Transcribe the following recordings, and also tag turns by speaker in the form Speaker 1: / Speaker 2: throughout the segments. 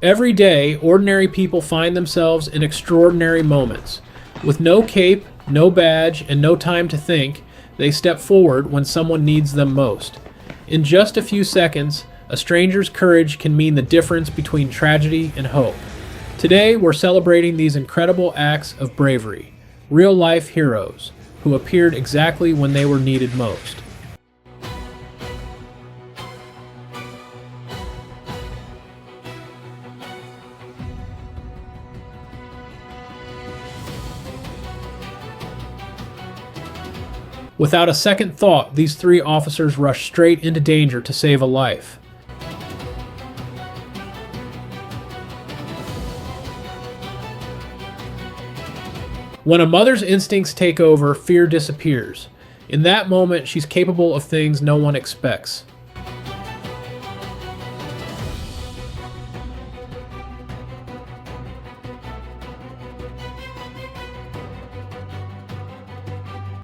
Speaker 1: Every day, ordinary people find themselves in extraordinary moments. With no cape, no badge, and no time to think, they step forward when someone needs them most. In just a few seconds, a stranger's courage can mean the difference between tragedy and hope. Today, we're celebrating these incredible acts of bravery, real-life heroes who appeared exactly when they were needed most. Without a second thought, these three officers rushed straight into danger to save a life. When a mother's instincts take over, fear disappears. In that moment, she's capable of things no one expects.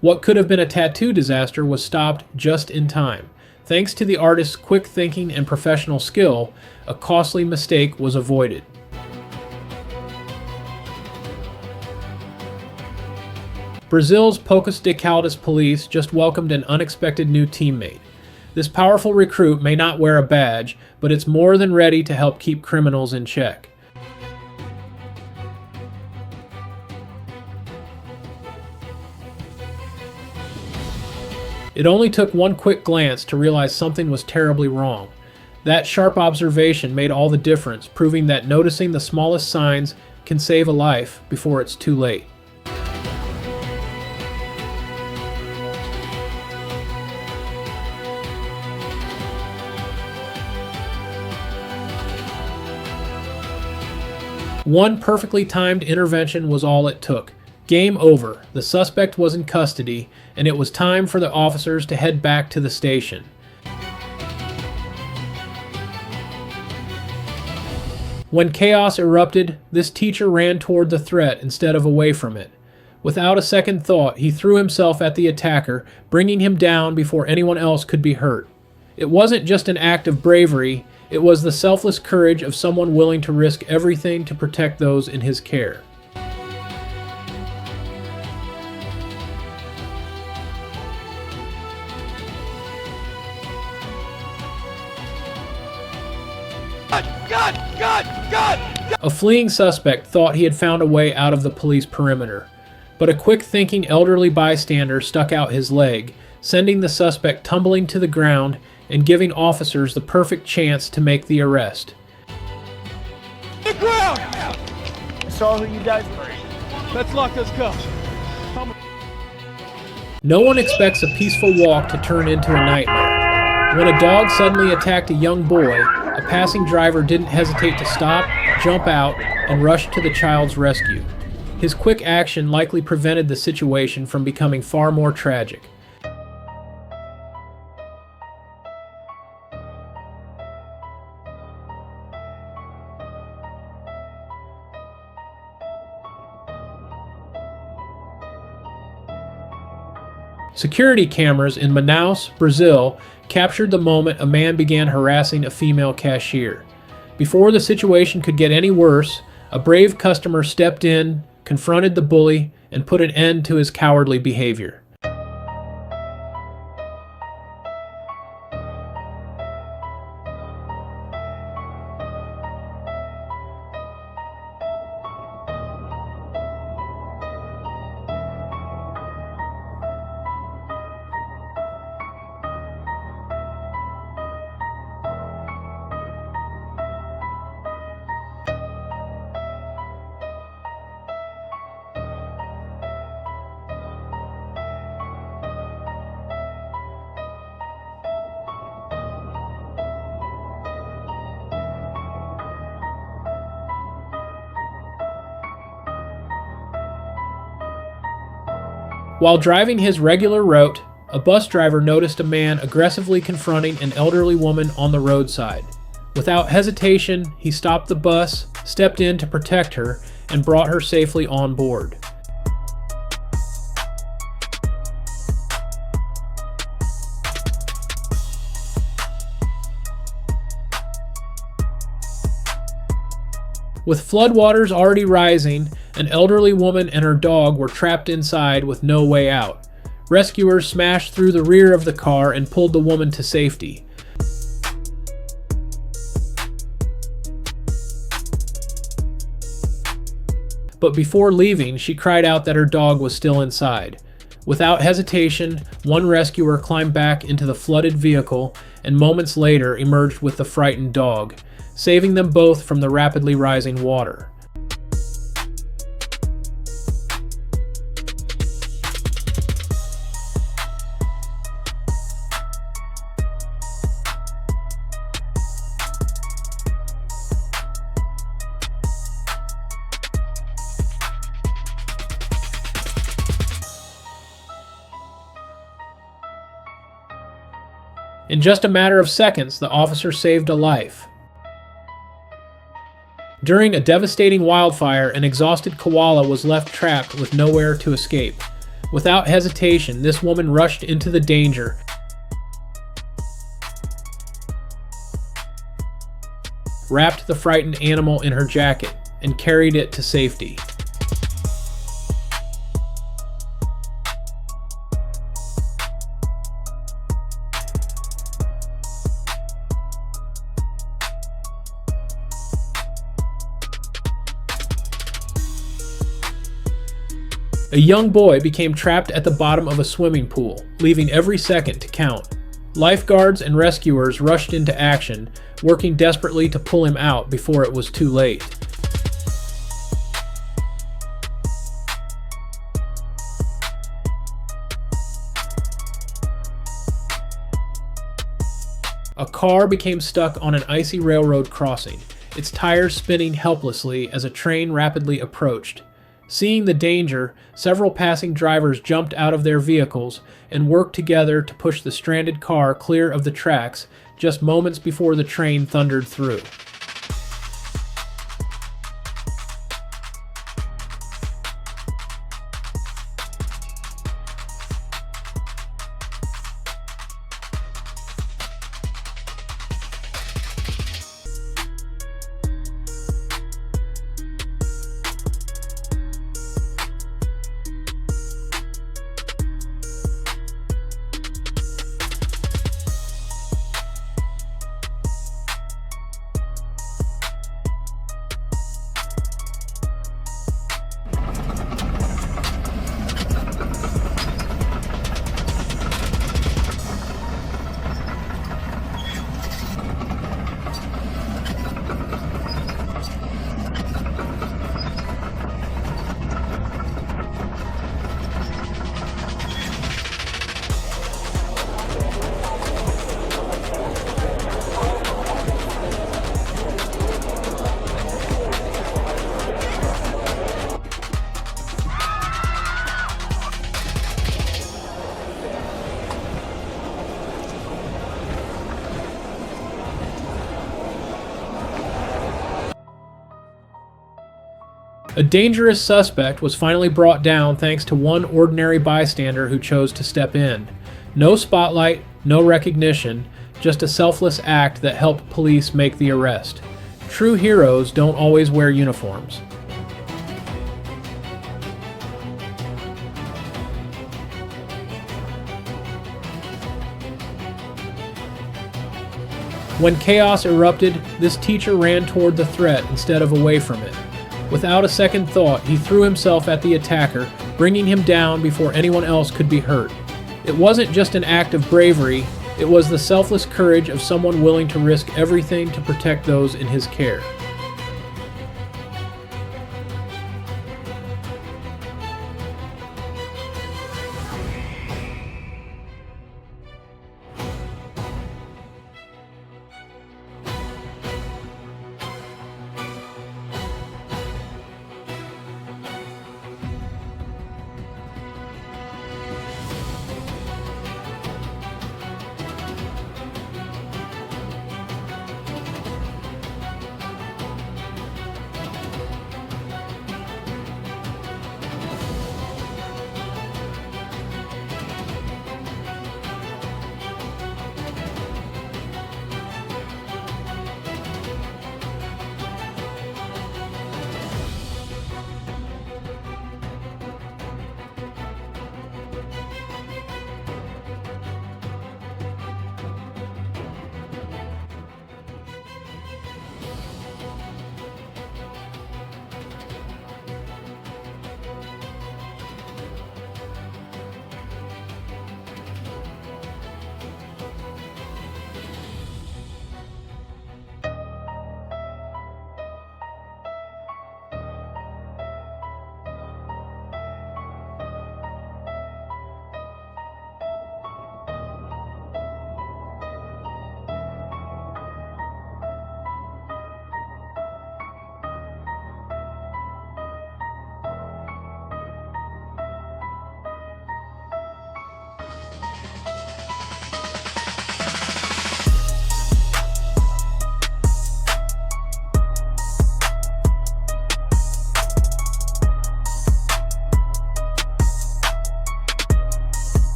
Speaker 1: What could have been a tattoo disaster was stopped just in time. Thanks to the artist's quick thinking and professional skill, a costly mistake was avoided. Brazil's Pocos de Caldas police just welcomed an unexpected new teammate. This powerful recruit may not wear a badge, but it's more than ready to help keep criminals in check. It only took one quick glance to realize something was terribly wrong. That sharp observation made all the difference, proving that noticing the smallest signs can save a life before it's too late. One perfectly timed intervention was all it took. Game over. The suspect was in custody, and it was time for the officers to head back to the station. When chaos erupted, this teacher ran toward the threat instead of away from it. Without a second thought, he threw himself at the attacker, bringing him down before anyone else could be hurt. It wasn't just an act of bravery, it was the selfless courage of someone willing to risk everything to protect those in his care. God! A fleeing suspect thought he had found a way out of the police perimeter, but a quick-thinking elderly bystander stuck out his leg, sending the suspect tumbling to the ground and giving officers the perfect chance to make the arrest.
Speaker 2: The ground! I saw who you guys were. Let's lock those cuffs.
Speaker 1: No one expects a peaceful walk to turn into a nightmare. When a dog suddenly attacked a young boy, a passing driver didn't hesitate to stop, jump out, and rush to the child's rescue. His quick action likely prevented the situation from becoming far more tragic. Security cameras in Manaus, Brazil, captured the moment a man began harassing a female cashier. Before the situation could get any worse, a brave customer stepped in, confronted the bully, and put an end to his cowardly behavior. While driving his regular route, a bus driver noticed a man aggressively confronting an elderly woman on the roadside. Without hesitation, he stopped the bus, stepped in to protect her, and brought her safely on board. With floodwaters already rising, an elderly woman and her dog were trapped inside with no way out. Rescuers smashed through the rear of the car and pulled the woman to safety. But before leaving, she cried out that her dog was still inside. Without hesitation, one rescuer climbed back into the flooded vehicle and moments later emerged with the frightened dog, saving them both from the rapidly rising water. In just a matter of seconds, the officer saved a life. During a devastating wildfire, an exhausted koala was left trapped with nowhere to escape. Without hesitation, this woman rushed into the danger, wrapped the frightened animal in her jacket, and carried it to safety. A young boy became trapped at the bottom of a swimming pool, leaving every second to count. Lifeguards and rescuers rushed into action, working desperately to pull him out before it was too late. A car became stuck on an icy railroad crossing, its tires spinning helplessly as a train rapidly approached. Seeing the danger, several passing drivers jumped out of their vehicles and worked together to push the stranded car clear of the tracks just moments before the train thundered through. A dangerous suspect was finally brought down thanks to one ordinary bystander who chose to step in. No spotlight, no recognition, just a selfless act that helped police make the arrest. True heroes don't always wear uniforms. When chaos erupted, this teacher ran toward the threat instead of away from it. Without a second thought, he threw himself at the attacker, bringing him down before anyone else could be hurt. It wasn't just an act of bravery, it was the selfless courage of someone willing to risk everything to protect those in his care.